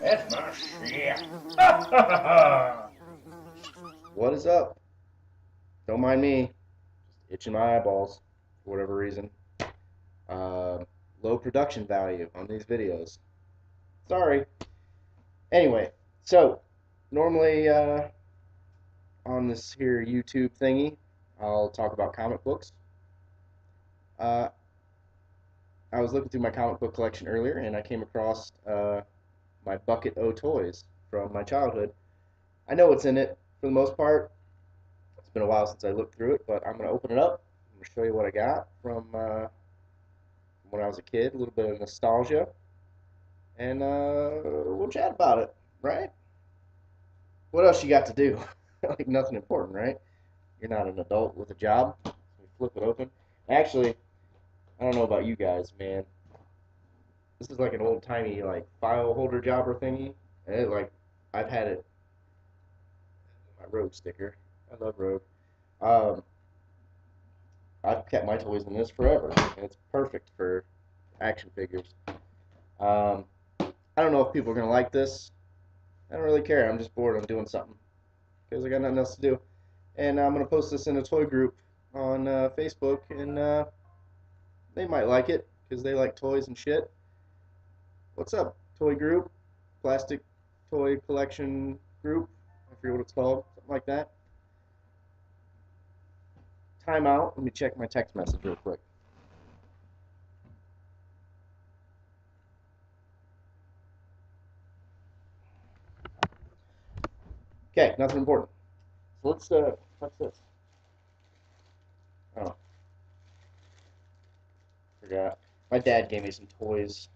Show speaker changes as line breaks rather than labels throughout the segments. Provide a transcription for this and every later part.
That's my shit. What is up? Don't mind me. Just itching my eyeballs for whatever reason. Uh, Low production value on these videos. Sorry. Anyway, so normally on this here YouTube thingy, I'll talk about comic books. Uh, I was looking through my comic book collection earlier, and I came across my bucket o' toys from my childhood. I know what's in it for the most part. It's been a while since I looked through it, but I'm going to open it up. I'm going to show you what I got from when I was a kid, a little bit of nostalgia, and we'll chat about it, right? What else you got to do? Like nothing important, right? You're not an adult with a job. So you flip it open. Actually, I don't know about you guys, man. This is like an old timey like file holder jobber thingy, and I've had it. My Rogue sticker. I love Rogue. Um, I've kept my toys in this forever, and it's perfect for action figures. Um, I don't know if people are gonna like this. I don't really care. I'm just bored. I'm doing something because I got nothing else to do, and I'm gonna post this in a toy group on Facebook, and they might like it because they like toys and shit. What's up, toy group? Plastic toy collection group? I forget what it's called. Something like that. Time out. Let me check my text message real quick. Okay, nothing important. So what's this? Oh, forgot. My dad gave me some toys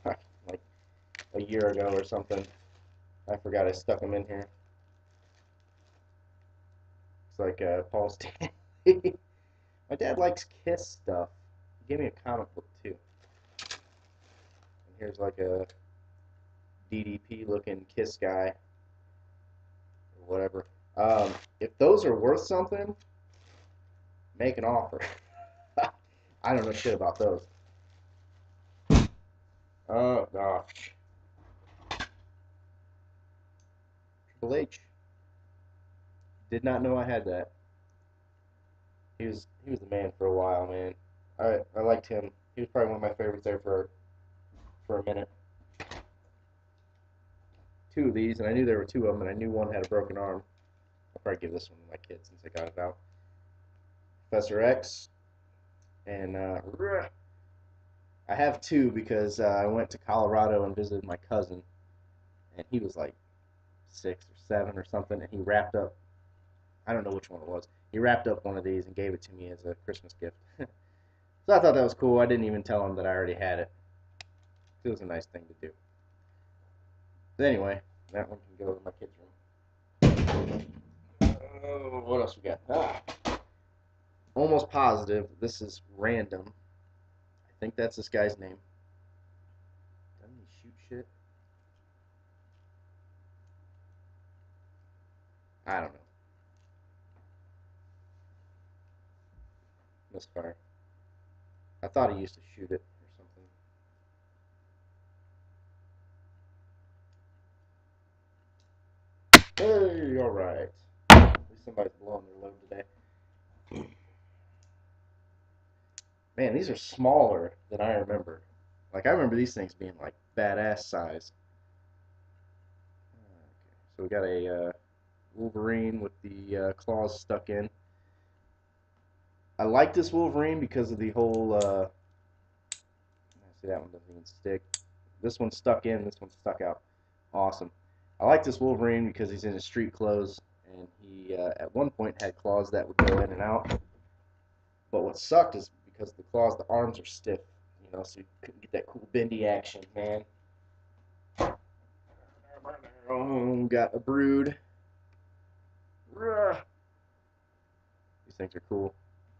like a year ago or something. I forgot I stuck them in here. It's like Paul Stanley. My dad likes Kiss stuff. He gave me a comic book too. And here's like a DDP looking Kiss guy or whatever. If those are worth something, make an offer. I don't know shit about those. Oh gosh. Triple H. Did not know I had that. He was the man for a while, man. I liked him. He was probably one of my favorites there for a minute. Two of these, and I knew there were two of them, and I knew one had a broken arm. I'll probably give this one to my kid since I got it out. Professor X, and I have two because I went to Colorado and visited my cousin, and he was like 6 or 7 or something, and he wrapped up. I don't know which one it was. He wrapped up one of these and gave it to me as a Christmas gift. So I thought that was cool. I didn't even tell him that I already had it. It was a nice thing to do. But anyway, that one can go to my kids' room. Oh, what else we got? Almost positive this is random. I think that's this guy's name. Doesn't he shoot shit? I don't know. Misfire. I thought he used to shoot it or something. Hey, alright. At least somebody's blowing their load today. Man, these are smaller than I remember. Like, I remember these things being, like, badass size. Okay, so we got a Wolverine with the claws stuck in. I like this Wolverine because of the whole, see, that one doesn't even stick. This one's stuck in, this one's stuck out. Awesome. I like this Wolverine because he's in his street clothes, and he, at one point, had claws that would go in and out. But what sucked is because the claws, the arms are stiff, you know, so you couldn't get that cool bendy action, man. Oh, got a brood. These things are cool.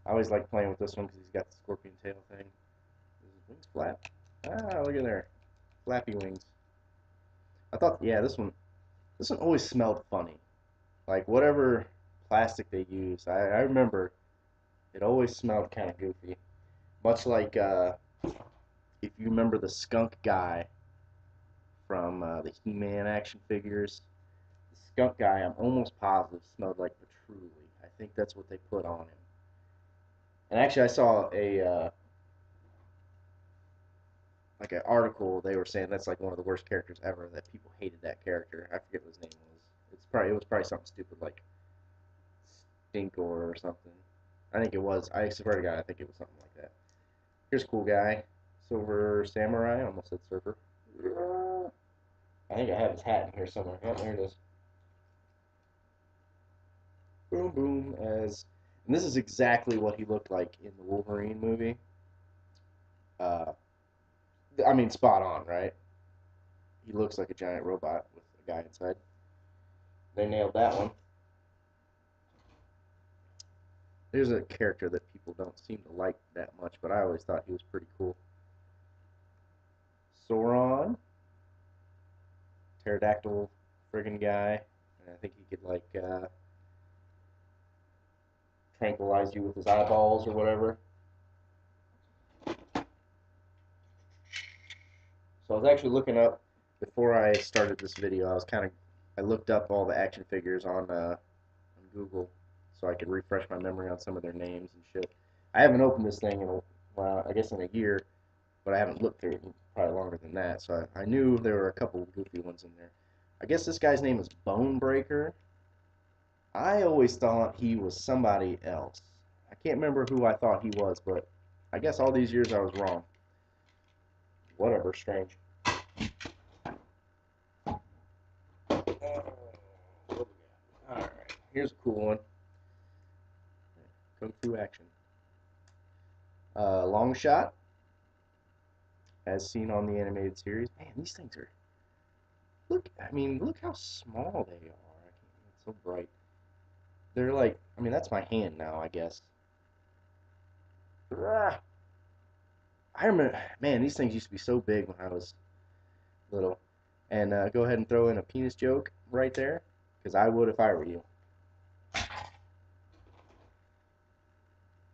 I always like playing with this one because he's got the scorpion tail thing. Does his wings flap? Ah, look at there. Flappy wings. I thought, yeah, this one always smelled funny. Like whatever plastic they use, I remember it always smelled kind of goofy. Much like if you remember the skunk guy from the He-Man action figures. The skunk guy, I'm almost positive, smelled like patchouli. I think that's what they put on him. And actually, I saw a like an article. They were saying that's like one of the worst characters ever. That people hated that character. I forget what his name was. It was probably something stupid like Stinkor or something. I think it was. I swear to God, I think it was something like that. Here's a cool guy, Silver Samurai. I almost said Surfer. I think I have his hat in here somewhere. Yep, there it is. Boom, boom. And this is exactly what he looked like in the Wolverine movie. Uh, I mean, spot on, right? He looks like a giant robot with a guy inside. They nailed that one. There's a character that people don't seem to like that much, but I always thought he was pretty cool. Sauron, pterodactyl friggin' guy. And I think he could like tranquilize you with his eyeballs or whatever. So I was actually looking up before I started this video. I looked up all the action figures on Google so I could refresh my memory on some of their names and shit. I haven't opened this thing I guess in a year, but I haven't looked through it in probably longer than that. So I knew there were a couple of goofy ones in there. I guess this guy's name is Bonebreaker. I always thought he was somebody else. I can't remember who I thought he was, but I guess all these years I was wrong. Whatever, strange. Alright, here's a cool one. Kung Fu action. Long shot, as seen on the animated series. Man, these things are. Look how small they are. It's so bright. They're like, that's my hand now, I guess. Ah, I remember, man, these things used to be so big when I was little. And go ahead and throw in a penis joke right there, because I would if I were you.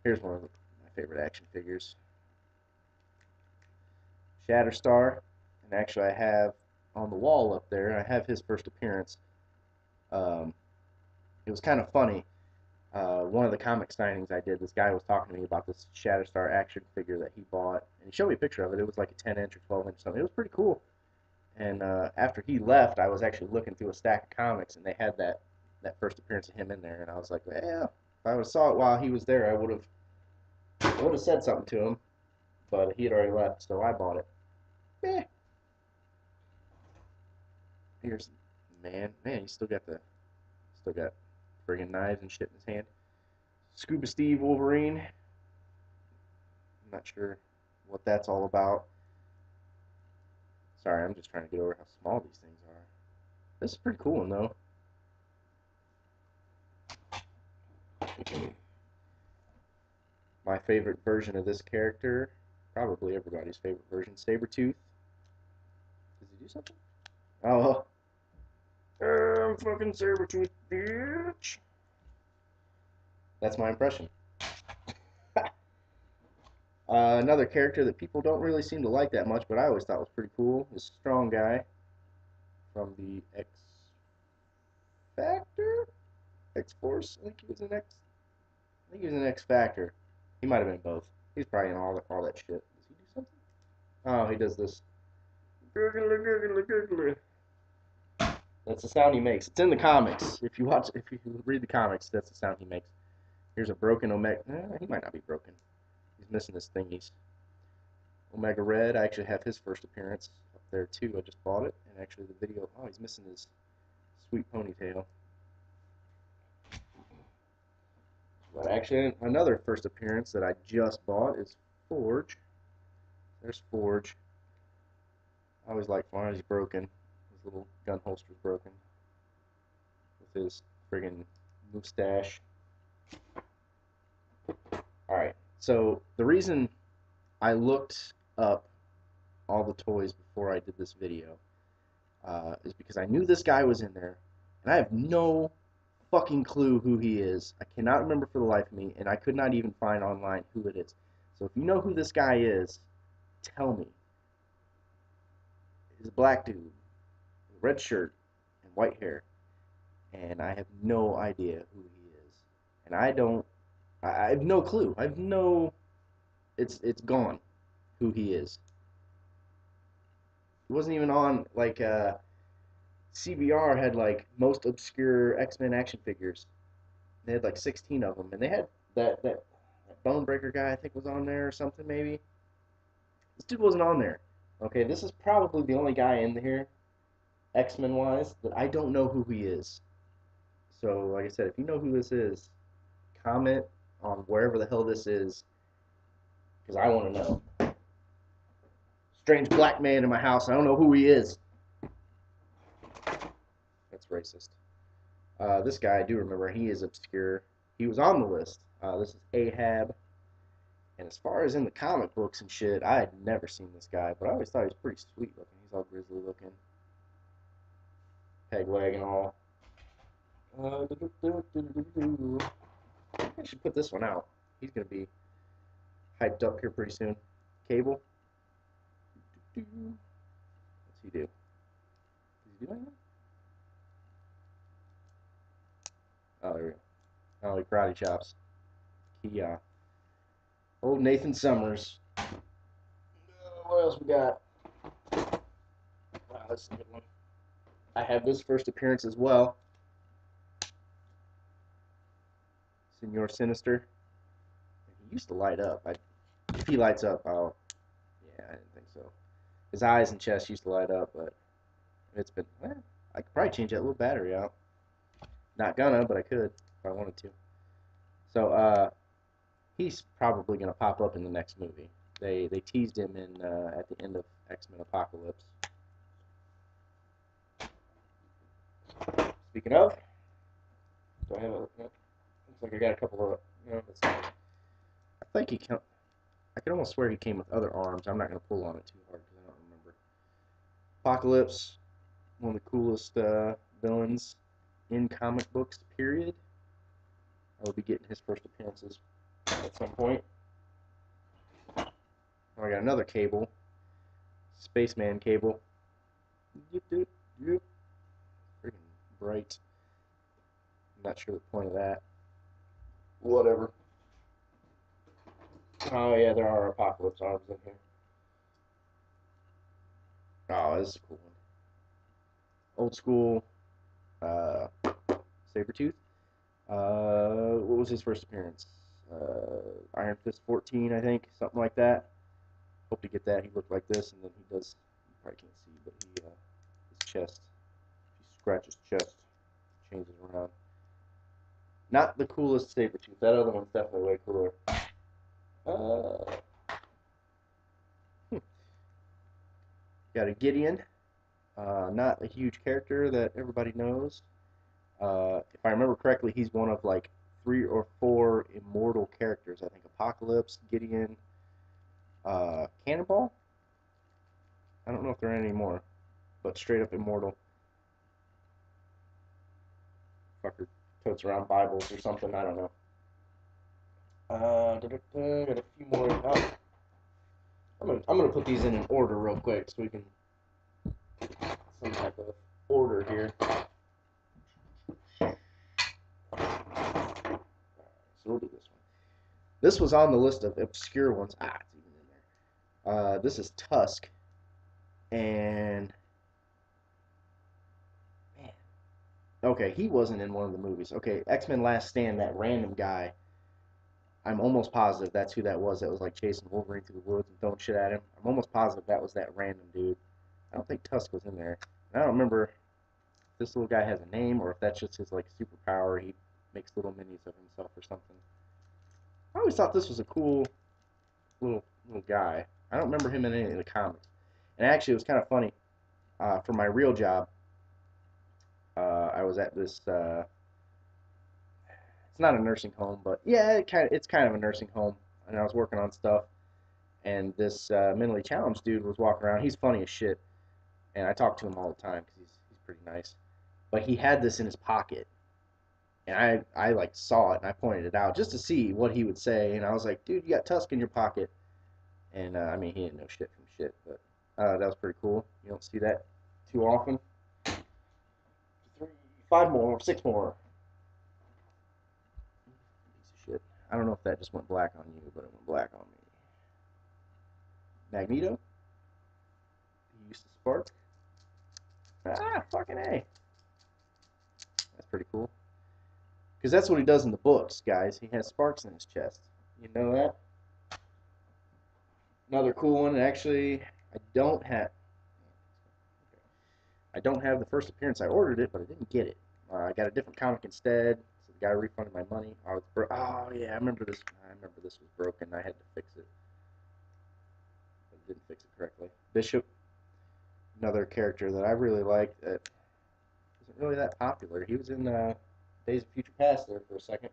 Here's one of my favorite action figures. Shatterstar, and actually I have on the wall up there, I have his first appearance. It was kind of funny. One of the comic signings I did, this guy was talking to me about this Shatterstar action figure that he bought, and he showed me a picture of it. It was like a 10-inch or 12-inch something. It was pretty cool. And after he left, I was actually looking through a stack of comics, and they had that first appearance of him in there, and I was like, well, if I would have saw it while he was there, I would have said something to him, but he had already left, so I bought it. Eh. Here's man, he's still got friggin' knives and shit in his hand. Scuba Steve Wolverine. I'm not sure what that's all about. Sorry, I'm just trying to get over how small these things are. This is a pretty cool one though. My favorite version of this character, probably everybody's favorite version, Sabretooth. Does he do something? Oh, I'm fucking Sabretooth, bitch. That's my impression. Another character that people don't really seem to like that much, but I always thought was pretty cool, is Strong Guy from the X Factor? X-Force? I think he was an X Factor. He might have been both. He's probably in all that shit. Does he do something? Oh, he does this. Gurgly, gurgly, gurgly. That's the sound he makes. It's in the comics. If you read the comics, that's the sound he makes. Here's a broken Omega. He might not be broken. He's missing his thingies. Omega Red. I actually have his first appearance up there too. I just bought it, and actually the video. Oh, he's missing his sweet ponytail. But actually, another first appearance that I just bought is Forge. There's Forge. I always like Forge. He's broken. His little gun holster's broken. With his friggin' mustache. Alright, so the reason I looked up all the toys before I did this video is because I knew this guy was in there, and I have no fucking clue who he is. I cannot remember for the life of me, and I could not even find online who it is. So if you know who this guy is, tell me. He's a black dude. red shirt and white hair, and I have no idea who he is, and I have no clue. I have no. It's gone. Who he is. He wasn't even on like CBR had like most obscure X-Men action figures. They had like 16 of them, and they had that Bone Breaker guy I think was on there or something maybe. This dude wasn't on there. Okay, this is probably the only guy in here, X-Men wise, that I don't know who he is. So, like I said, if you know who this is, comment on wherever the hell this is, because I want to know. Strange black man in my house. I don't know who he is. That's racist. This guy, I do remember, he is obscure. He was on the list. This is Ahab. And as far as in the comic books and shit, I had never seen this guy, but I always thought he was pretty sweet looking. He's all grizzly looking. Peg leg and all. I should put this one out. He's going to be hyped up here pretty soon. Cable. What's he do? Does he do anything? Oh, there we go. Oh, he karate chops. Kia. Old Nathan Summers. What else we got? Wow, that's a good one. I have this first appearance as well. Senor Sinister. He used to light up. If he lights up, I'll... Yeah, I didn't think so. His eyes and chest used to light up, but it's been... Well, I could probably change that little battery out. Not gonna, but I could if I wanted to. So, he's probably going to pop up in the next movie. They teased him in at the end of X-Men Apocalypse. Speaking of, do I have a? Looks like I got a couple of. I think he can. I can almost swear he came with other arms. I'm not going to pull on it too hard because I don't remember. Apocalypse, one of the coolest villains in comic books. Period. I will be getting his first appearances at some point. Oh, I got another Cable. Spaceman Cable. Freaking bright. I'm not sure the point of that. Whatever. Oh yeah, there are Apocalypse arms in here. Oh, this is a cool one. Old school Sabretooth. What was his first appearance? Iron Fist 14, I think, something like that. Hope to get that. He looked like this, and then he does. You probably can't see, but he his chest. If you scratch his chest, changes around. Not the coolest Sabretooth. That other one's definitely way cooler. Got a Gideon. Not a huge character that everybody knows. If I remember correctly, he's one of like 3 or 4 immortal characters. I think Apocalypse, Gideon, Cannonball. I don't know if there are any more, but straight up immortal. Fucker totes around Bibles or something. I don't know. Got a few more. Oh, I'm gonna put these in an order real quick so we can some type of order here. So we'll do this one. This was on the list of obscure ones. Ah, it's even in there. This is Tusk, and man, okay, he wasn't in one of the movies. Okay, X-Men Last Stand, that random guy. I'm almost positive that's who that was. That was like chasing Wolverine through the woods and throwing shit at him. I'm almost positive that was that random dude. I don't think Tusk was in there. And I don't remember if this little guy has a name or if that's just his like superpower. He makes little minis of himself or something. I always thought this was a cool little guy. I don't remember him in any of the comics. And actually, it was kind of funny. For my real job, I was at this. It's not a nursing home, but yeah, it's kind of a nursing home. And I was working on stuff, and this mentally challenged dude was walking around. He's funny as shit, and I talk to him all the time because he's pretty nice. But he had this in his pocket, and I like saw it and I pointed it out just to see what he would say. And I was like, dude, you got Tusk in your pocket. And I mean, he didn't know shit from shit, but that was pretty cool. You don't see that too often. 5 more, 6 more. Piece of shit. I don't know if that just went black on you, but it went black on me. Magneto. He used to spark. Ah, fucking A. That's pretty cool. Because that's what he does in the books, guys. He has sparks in his chest. You know that? Another cool one, actually, I don't have the first appearance. I ordered it, but I didn't get it. I got a different comic instead, so the guy refunded my money. Oh yeah, I remember this. I remember this was broken. I had to fix it, but I didn't fix it correctly. Bishop, another character that I really liked. That isn't really that popular. He was in Days of Future Past there for a second.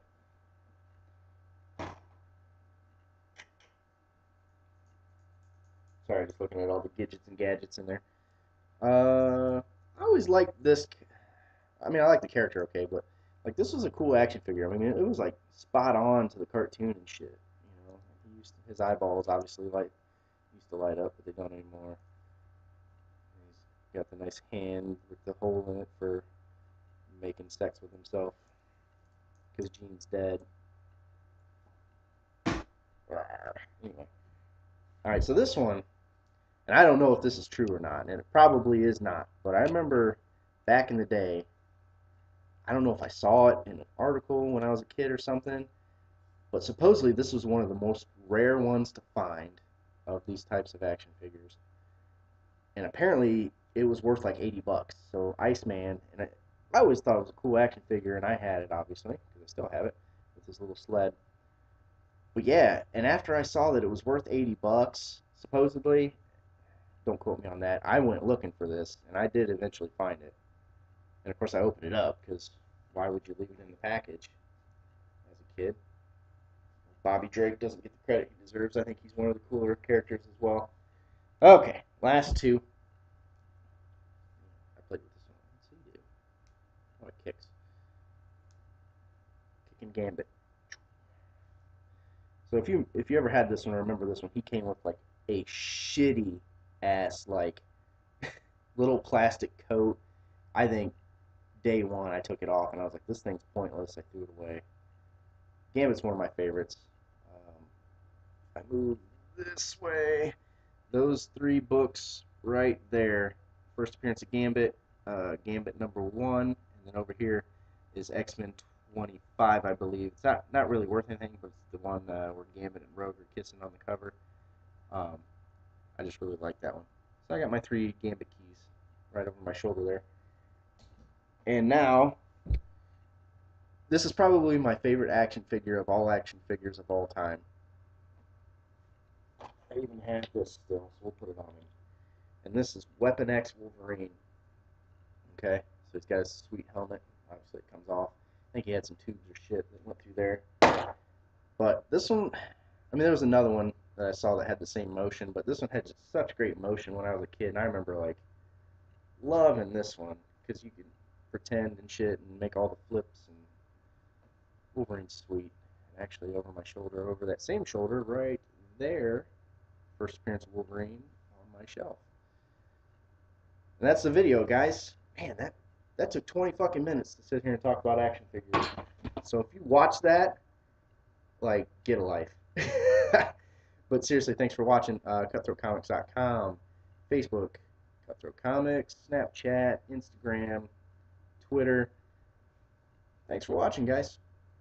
Sorry, just looking at all the gadgets and gadgets in there. I always liked this. I mean, I like the character, okay, but like this was a cool action figure. I mean, it was like spot on to the cartoon and shit. You know, his eyeballs obviously used to light up, but they don't anymore. He's got the nice hand with the hole in it for making sex with himself because Gene's dead. Anyway, all right, so this one, and I don't know if this is true or not, and it probably is not, but I remember back in the day. I don't know if I saw it in an article when I was a kid or something, but supposedly this was one of the most rare ones to find of these types of action figures. And apparently it was worth like 80 bucks. So Iceman, and I always thought it was a cool action figure, and I had it obviously, because I still have it, with this little sled. But yeah, and after I saw that it was worth 80 bucks, supposedly, don't quote me on that, I went looking for this, and I did eventually find it. And of course I opened it up, because why would you leave it in the package as a kid? Bobby Drake doesn't get the credit he deserves. I think he's one of the cooler characters as well. Okay, last two. I played with this one. What's he do? Oh, it kicks. Kicking Gambit. So if you ever had this one or remember this one, he came with like a shitty ass like little plastic coat. I think day one I took it off and I was like, this thing's pointless. I threw it away. Gambit's one of my favorites. I move this way. Those 3 books right there. First appearance of Gambit, Gambit #1, and then over here is XMen 25, I believe. It's not really worth anything, but it's the one where Gambit and Rogue are kissing on the cover. I just really like that one. So I got my 3 Gambit keys right over my shoulder there. And now, this is probably my favorite action figure of all action figures of all time. I even have this still, so we'll put it on him. And this is Weapon X Wolverine. Okay, so he's got his sweet helmet. Obviously, it comes off. I think he had some tubes or shit that went through there. But this one, I mean, there was another one that I saw that had the same motion, but this one had just such great motion when I was a kid, and I remember like loving this one because you could pretend and shit and make all the flips. And Wolverine's sweet. And actually, over my shoulder, over that same shoulder, right there, first appearance of Wolverine on my shelf. And that's the video, guys. Man, that took 20 fucking minutes to sit here and talk about action figures. So if you watch that, like, get a life. But seriously, thanks for watching. CutthroatComics.com, Facebook, Cutthroat Comics, Snapchat, Instagram, Twitter. Thanks for watching, guys.